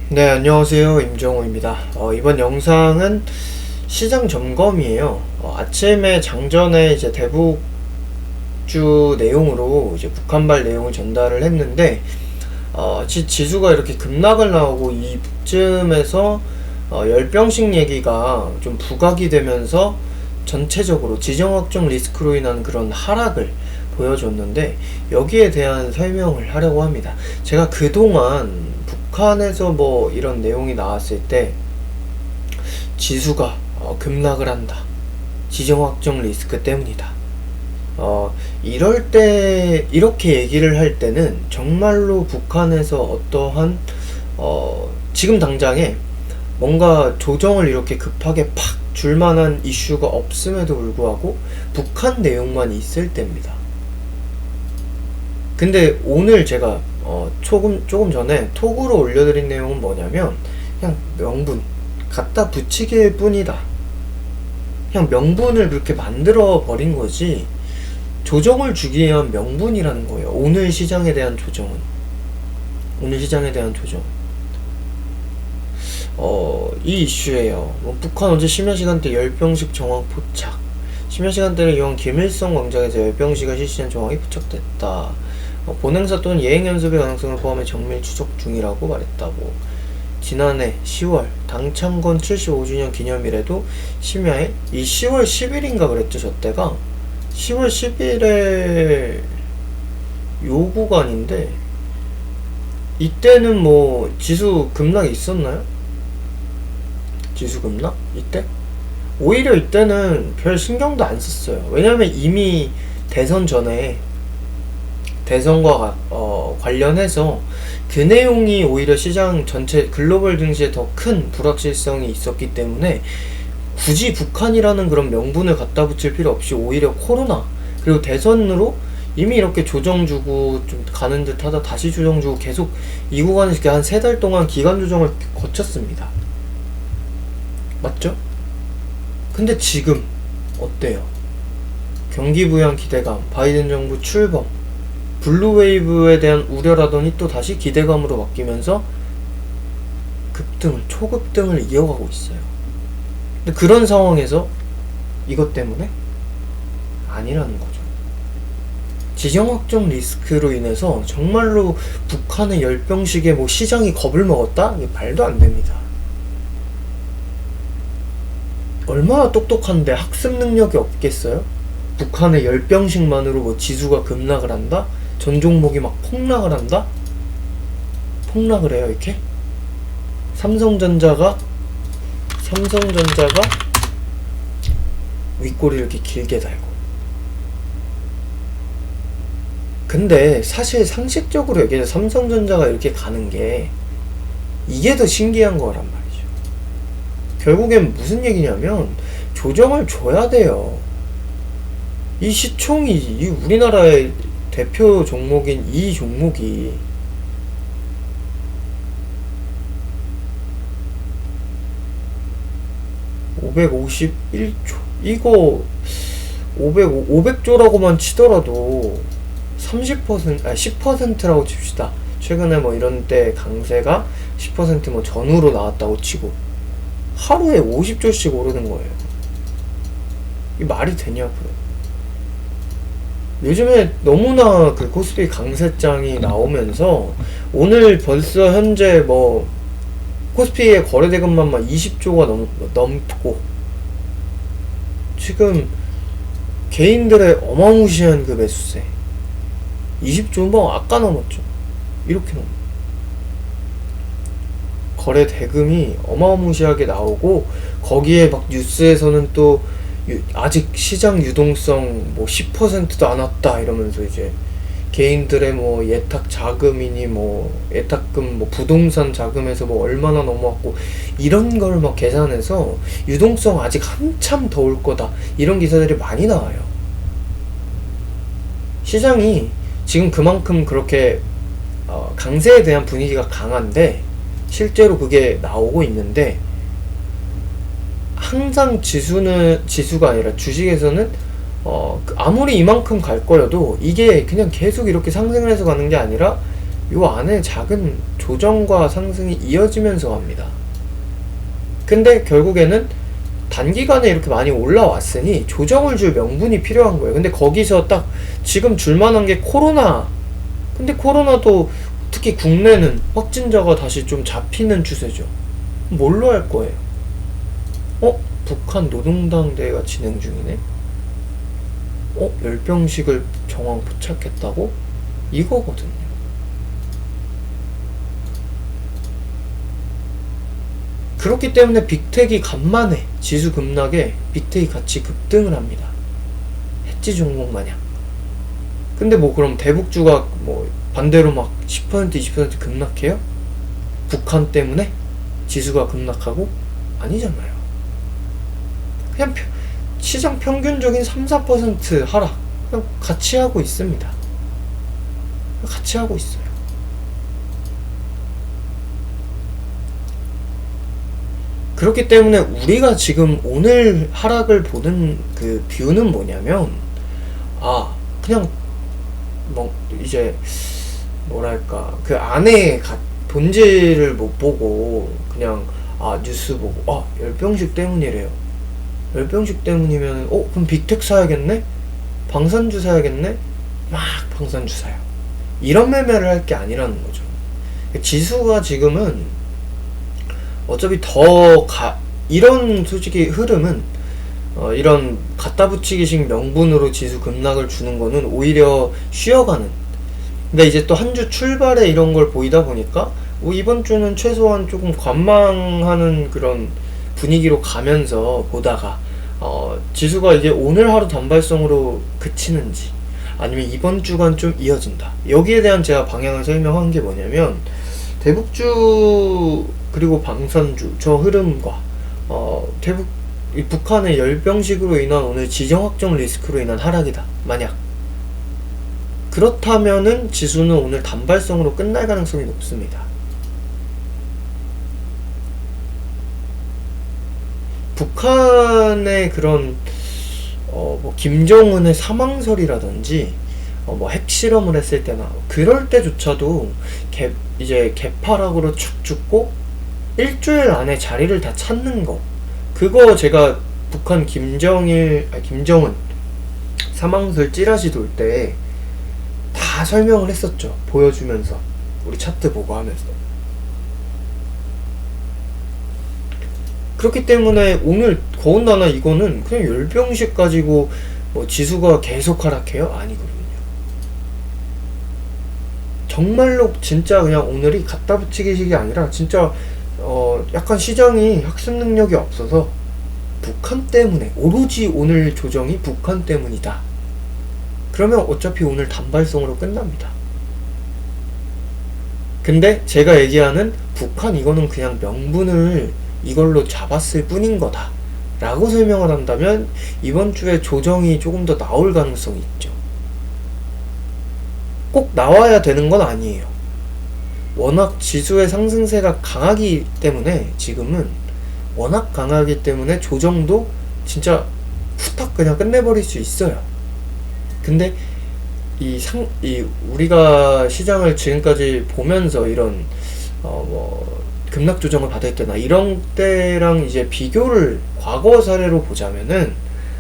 네, 안녕하세요. 임정호입니다. 이번 영상은 시장 점검이에요. 아침에 장전에 이제 대북주 내용으로 이제 북한발 내용을 전달을 했는데, 지수가 이렇게 급락을 나오고 이쯤에서 열병식 얘기가 좀 부각이 되면서 전체적으로 지정학적 리스크로 인한 그런 하락을 보여줬는데, 여기에 대한 설명을 하려고 합니다. 제가 그동안 북한에서 뭐 이런 내용이 나왔을 때 지수가 급락을 한다, 지정학적 리스크 때문이다, 이럴 때 이렇게 얘기를 할 때는 정말로 북한에서 어떠한 지금 당장에 뭔가 조정을 이렇게 급하게 팍 줄만한 이슈가 없음에도 불구하고 북한 내용만 있을 때입니다. 근데 오늘 제가 조금 전에 톡으로 올려드린 내용은 뭐냐면, 그냥 명분 갖다 붙이기일 뿐이다. 그냥 명분을 그렇게 만들어 버린 거지, 조정을 주기 위한 명분이라는 거예요. 오늘 시장에 대한 조정은. 오늘 시장에 대한 조정. 이 이슈예요. 북한 어제 심야시간대 열병식 정황 포착. 심야시간대를 이용 김일성 광장에서 열병식을 실시한 정황이 포착됐다. 본행사 또는 예행연습의 가능성을 포함해 정밀 추적 중이라고 말했다고. 지난해 10월 당창건 75주년 기념일에도 심야에 이 10월 10일인가 그랬죠. 저 때가 10월 10일에 요 구간인데, 이때는 뭐 지수 급락이 있었나요? 지수 급락? 이때? 오히려 이때는 별 신경도 안 썼어요. 왜냐면 이미 대선 전에 대선과 관련해서 그 내용이 오히려 시장 전체 글로벌 증시에 더 큰 불확실성이 있었기 때문에 굳이 북한이라는 그런 명분을 갖다 붙일 필요 없이 오히려 코로나 그리고 대선으로 이미 이렇게 조정 주고 좀 가는 듯 하다 다시 조정 주고 계속 이 구간에서 한 3달 동안 기간 조정을 거쳤습니다. 맞죠? 근데 지금 어때요? 경기 부양 기대감, 바이든 정부 출범, 블루웨이브에 대한 우려라더니 또 다시 기대감으로 바뀌면서 급등을, 초급등을 이어가고 있어요. 근데 그런 상황에서 이것 때문에? 아니라는 거죠. 지정학적 리스크로 인해서 정말로 북한의 열병식에 뭐 시장이 겁을 먹었다? 이게 말도 안 됩니다. 얼마나 똑똑한데 학습 능력이 없겠어요? 북한의 열병식만으로 뭐 지수가 급락을 한다? 전 종목이 막 폭락을 한다? 폭락을 해요, 이렇게? 삼성전자가 윗꼬리를 이렇게 길게 달고. 근데 사실 상식적으로 얘기해서 삼성전자가 이렇게 가는 게 이게 더 신기한 거란 말이죠. 결국엔 무슨 얘기냐면 조정을 줘야 돼요. 이 시총이, 이 우리나라의 대표 종목인 이 종목이 (551조) 이거 500조라고만 치더라도 10%라고 칩시다. 최근에 뭐 이런 때 강세가 10% 뭐 전후로 나왔다고 치고 하루에 50조씩 오르는 거예요. 이 말이 되냐고요. 요즘에 너무나 그 코스피 강세장이 나오면서 오늘 벌써 현재 뭐 코스피의 거래대금만 막 20조가 넘고, 지금 개인들의 어마무시한 그 매수세 20조 뭐 아까 넘었죠. 이렇게 넘어. 거래 대금이 어마무시하게 나오고, 거기에 막 뉴스에서는 또 아직 시장 유동성 뭐 10%도 안 왔다 이러면서 이제 개인들의 뭐 예탁 자금이니 뭐 예탁금 뭐 부동산 자금에서 뭐 얼마나 넘어왔고 이런 걸 막 계산해서 유동성 아직 한참 더 올 거다 이런 기사들이 많이 나와요. 시장이 지금 그만큼 그렇게 강세에 대한 분위기가 강한데 실제로 그게 나오고 있는데, 항상 지수가 아니라 주식에서는 아무리 이만큼 갈 거여도 이게 그냥 계속 이렇게 상승을 해서 가는 게 아니라 요 안에 작은 조정과 상승이 이어지면서 갑니다. 근데 결국에는 단기간에 이렇게 많이 올라왔으니 조정을 줄 명분이 필요한 거예요. 근데 거기서 딱 지금 줄만한 게 코로나. 근데 코로나도 특히 국내는 확진자가 다시 좀 잡히는 추세죠. 뭘로 할 거예요? 북한 노동당 대회가 진행 중이네? 열병식을 정황 포착했다고? 이거거든요. 그렇기 때문에 빅텍이 간만에 지수 급락에 빅텍이 같이 급등을 합니다. 해지 종목 마냥. 근데 뭐 그럼 대북주가 뭐 반대로 막 10% 20% 급락해요? 북한 때문에 지수가 급락하고? 아니잖아요. 그냥 시장 평균적인 3-4% 하락 그냥 같이 하고 있습니다. 같이 하고 있어요. 그렇기 때문에 우리가 지금 오늘 하락을 보는 그 뷰는 뭐냐면 그냥 뭐 이제 뭐랄까 그 안에 본질을 못 보고 그냥 뉴스 보고 열병식 때문이래요. 열병식 때문이면 그럼 빅텍 사야겠네? 방산주 사야겠네? 막 방산주 사요. 이런 매매를 할 게 아니라는 거죠. 지수가 지금은 어차피 이런 솔직히 흐름은 이런 갖다 붙이기식 명분으로 지수 급락을 주는 거는 오히려 쉬어가는. 근데 이제 또 한 주 출발에 이런 걸 보이다 보니까 이번 주는 최소한 조금 관망하는 그런 분위기로 가면서 보다가 지수가 이제 오늘 하루 단발성으로 그치는지 아니면 이번 주간 좀 이어진다. 여기에 대한 제가 방향을 설명한 게 뭐냐면 대북주 그리고 방산주 저 흐름과 북한의 열병식으로 인한 오늘 지정 확정 리스크로 인한 하락이다. 만약 그렇다면은 지수는 오늘 단발성으로 끝날 가능성이 높습니다. 북한의 그런 뭐 김정은의 사망설이라든지 뭐 핵실험을 했을 때나 그럴 때조차도 이제 개파락으로 축 죽고 일주일 안에 자리를 다 찾는 거, 그거 제가 북한 김정은 사망설 찌라시 돌 때 다 설명을 했었죠. 보여주면서 우리 차트 보고 하면서. 그렇기 때문에 오늘 더군다나 이거는 그냥 열병식 가지고 뭐 지수가 계속 하락해요? 아니거든요. 정말로 진짜 그냥 오늘이 갖다 붙이기식이 아니라 진짜 약간 시장이 학습 능력이 없어서 북한 때문에 오로지 오늘 조정이 북한 때문이다. 그러면 어차피 오늘 단발성으로 끝납니다. 근데 제가 얘기하는 북한 이거는 그냥 명분을 이걸로 잡았을 뿐인 거다 라고 설명을 한다면 이번 주에 조정이 조금 더 나올 가능성이 있죠. 꼭 나와야 되는 건 아니에요. 워낙 지수의 상승세가 강하기 때문에 지금은 워낙 강하기 때문에 조정도 진짜 후딱 그냥 끝내버릴 수 있어요. 근데 우리가 시장을 지금까지 보면서 이런 뭐 급락 조정을 받을 때나 이런 때랑 이제 비교를 과거 사례로 보자면은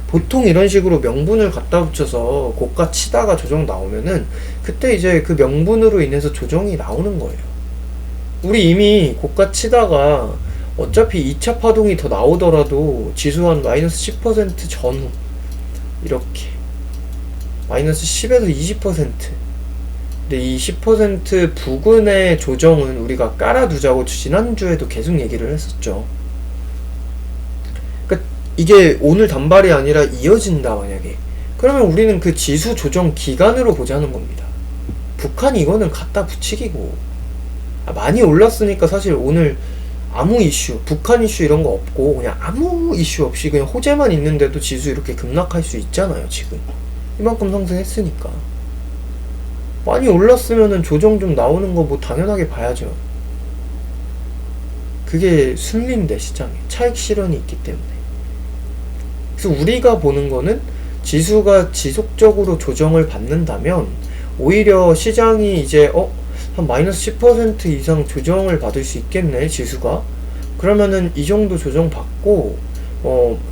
보통 이런 식으로 명분을 갖다 붙여서 고가 치다가 조정 나오면은 그때 이제 그 명분으로 인해서 조정이 나오는 거예요. 우리 이미 고가 치다가 어차피 2차 파동이 더 나오더라도 지수 한 마이너스 10% 전후 이렇게 마이너스 10에서 20%. 근데 이 10% 부근의 조정은 우리가 깔아두자고 지난주에도 계속 얘기를 했었죠. 그러니까 이게 오늘 단발이 아니라 이어진다 만약에. 그러면 우리는 그 지수 조정 기간으로 보자는 겁니다. 북한 이거는 갖다 붙이기고. 많이 올랐으니까 사실 오늘 아무 이슈, 북한 이슈 이런 거 없고 그냥 아무 이슈 없이 그냥 호재만 있는데도 지수 이렇게 급락할 수 있잖아요. 지금 이만큼 상승했으니까. 많이 올랐으면은 조정 좀 나오는 거 뭐 당연하게 봐야죠. 그게 순리인데 시장에 차익 실현이 있기 때문에. 그래서 우리가 보는 거는 지수가 지속적으로 조정을 받는다면 오히려 시장이 이제 한 마이너스 10% 이상 조정을 받을 수 있겠네, 지수가. 그러면은 이 정도 조정 받고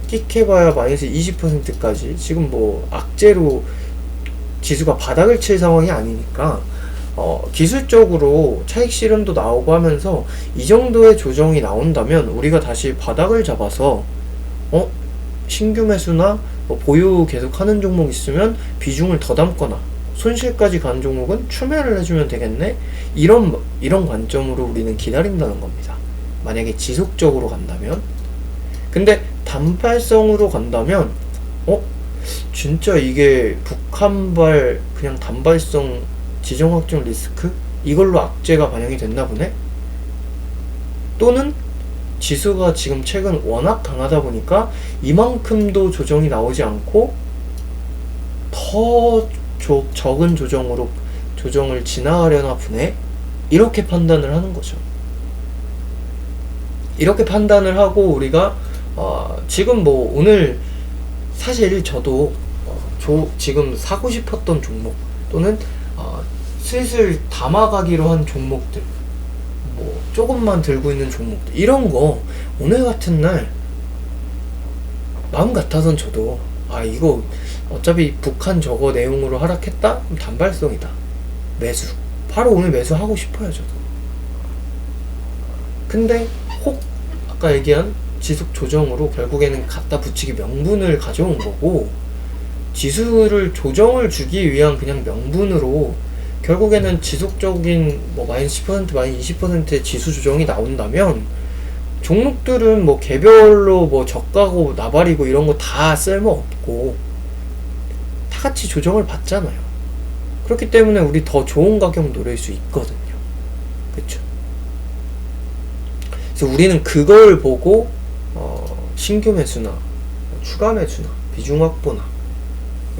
끽해봐야 마이너스 20%까지, 지금 뭐 악재로 지수가 바닥을 칠 상황이 아니니까 기술적으로 차익 실현도 나오고 하면서 이 정도의 조정이 나온다면 우리가 다시 바닥을 잡아서 신규 매수나 보유 계속 하는 종목 있으면 비중을 더 담거나 손실까지 가는 종목은 추매를 해주면 되겠네, 이런 관점으로 우리는 기다린다는 겁니다. 만약에 지속적으로 간다면. 근데 단발성으로 간다면 진짜 이게 북한발 그냥 단발성 지정 확정 리스크, 이걸로 악재가 반영이 됐나 보네? 또는 지수가 지금 최근 워낙 강하다 보니까 이만큼도 조정이 나오지 않고 더 적은 조정으로 조정을 지나가려나 보네? 이렇게 판단을 하는 거죠. 이렇게 판단을 하고 우리가 지금 뭐 오늘 사실 저도 지금 사고 싶었던 종목 또는 슬슬 담아가기로 한 종목들, 뭐 조금만 들고 있는 종목들, 이런 거 오늘 같은 날 마음 같아선 저도 이거 어차피 북한 저거 내용으로 하락했다? 그럼 단발성이다, 매수, 바로 오늘 매수하고 싶어요 저도. 근데 혹 아까 얘기한 지속 조정으로 결국에는 갖다 붙이기 명분을 가져온 거고, 지수를 조정을 주기 위한 그냥 명분으로 결국에는 지속적인 뭐 마이너스 10% 마이너스 20%의 지수 조정이 나온다면 종목들은 뭐 개별로 뭐 저가고 나발이고 이런 거 다 쓸모없고 다 같이 조정을 받잖아요. 그렇기 때문에 우리 더 좋은 가격 노릴 수 있거든요. 그쵸? 그래서 우리는 그걸 보고 신규 매수나 추가 매수나 비중 확보나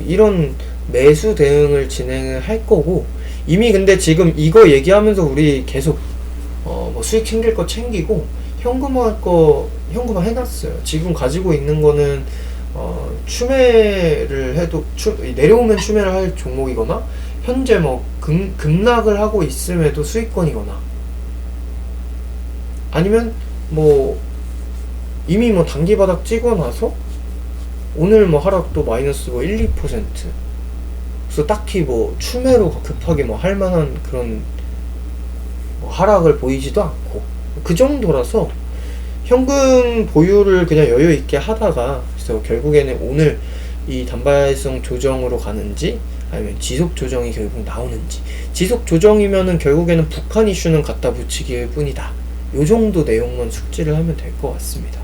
이런 매수 대응을 진행을 할 거고, 이미 근데 지금 이거 얘기하면서 우리 계속 뭐 수익 챙길 거 챙기고 현금화 해놨어요. 지금 가지고 있는 거는 추매를 해도 내려오면 추매를 할 종목이거나 현재 뭐 급락을 하고 있음에도 수익권이거나 아니면 뭐 이미 뭐 단기 바닥 찍어 놔서 오늘 뭐 하락도 마이너스 뭐 1, 2%. 그래서 딱히 뭐 추매로 급하게 뭐 할 만한 그런 뭐 하락을 보이지도 않고 그 정도라서 현금 보유를 그냥 여유 있게 하다가, 그래서 결국에는 오늘 이 단발성 조정으로 가는지 아니면 지속 조정이 결국 나오는지, 지속 조정이면은 결국에는 북한 이슈는 갖다 붙이기일 뿐이다, 요 정도 내용만 숙지를 하면 될 것 같습니다.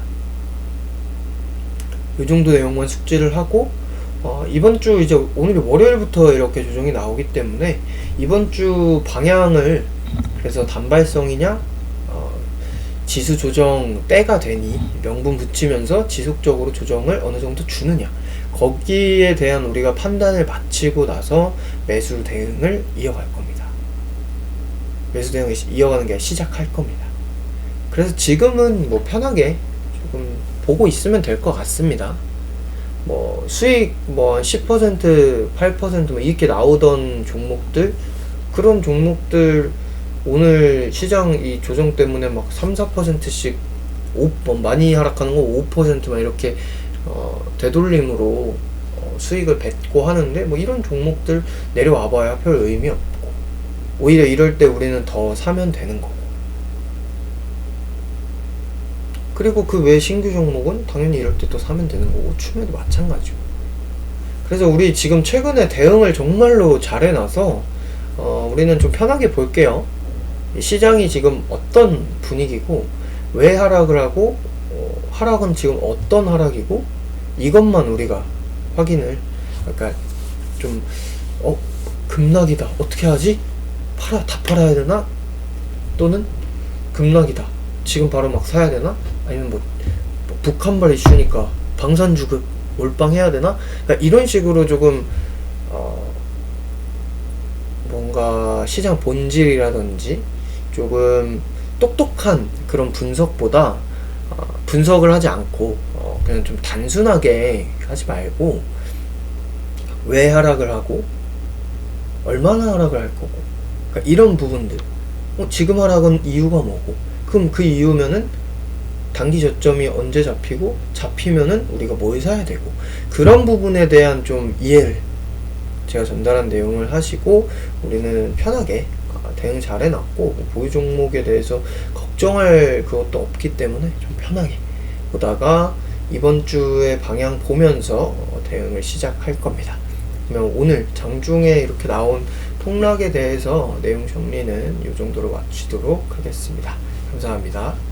요 정도 내용만 숙지를 하고 이번 주 이제 오늘이 월요일부터 이렇게 조정이 나오기 때문에 이번 주 방향을, 그래서 단발성이냐 지수 조정 때가 되니 명분 붙이면서 지속적으로 조정을 어느 정도 주느냐, 거기에 대한 우리가 판단을 마치고 나서 매수 대응을 이어갈 겁니다. 매수 대응을 이어가는 게 시작할 겁니다. 그래서 지금은 뭐 편하게 조금 보고 있으면 될 것 같습니다. 뭐 수익 뭐 10%, 8% 뭐 이렇게 나오던 종목들, 그런 종목들 오늘 시장 이 조정 때문에 막 3, 4%씩 많이 하락하는 거 5% 이렇게 되돌림으로 수익을 뱉고 하는데, 뭐 이런 종목들 내려와봐야 별 의미 없고, 오히려 이럴 때 우리는 더 사면 되는 거고, 그리고 그 외 신규 종목은 당연히 이럴 때 또 사면 되는 거고, 추매도 마찬가지고. 그래서 우리 지금 최근에 대응을 정말로 잘 해놔서 우리는 좀 편하게 볼게요. 시장이 지금 어떤 분위기고 왜 하락을 하고 하락은 지금 어떤 하락이고, 이것만 우리가 확인을, 그러니까 좀 급락이다 어떻게 하지? 다 팔아야 되나? 또는 급락이다 지금 바로 막 사야 되나? 아니면 뭐 북한발 이슈니까 방산주급 몰빵해야 되나? 그러니까 이런 식으로 조금 뭔가 시장 본질이라든지 조금 똑똑한 그런 분석보다 분석을 하지 않고 그냥 좀 단순하게 하지 말고 왜 하락을 하고 얼마나 하락을 할 거고, 그러니까 이런 부분들 지금 하락은 이유가 뭐고, 그럼 그 이유면은 단기 저점이 언제 잡히면은 우리가 뭘 사야 되고, 그런 부분에 대한 좀 이해를 제가 전달한 내용을 하시고 우리는 편하게 대응 잘 해놨고, 보유 종목에 대해서 걱정할 그것도 없기 때문에 좀 편하게 보다가 이번 주의 방향 보면서 대응을 시작할 겁니다. 그러면 오늘 장중에 이렇게 나온 폭락에 대해서 내용 정리는 이 정도로 마치도록 하겠습니다. 감사합니다.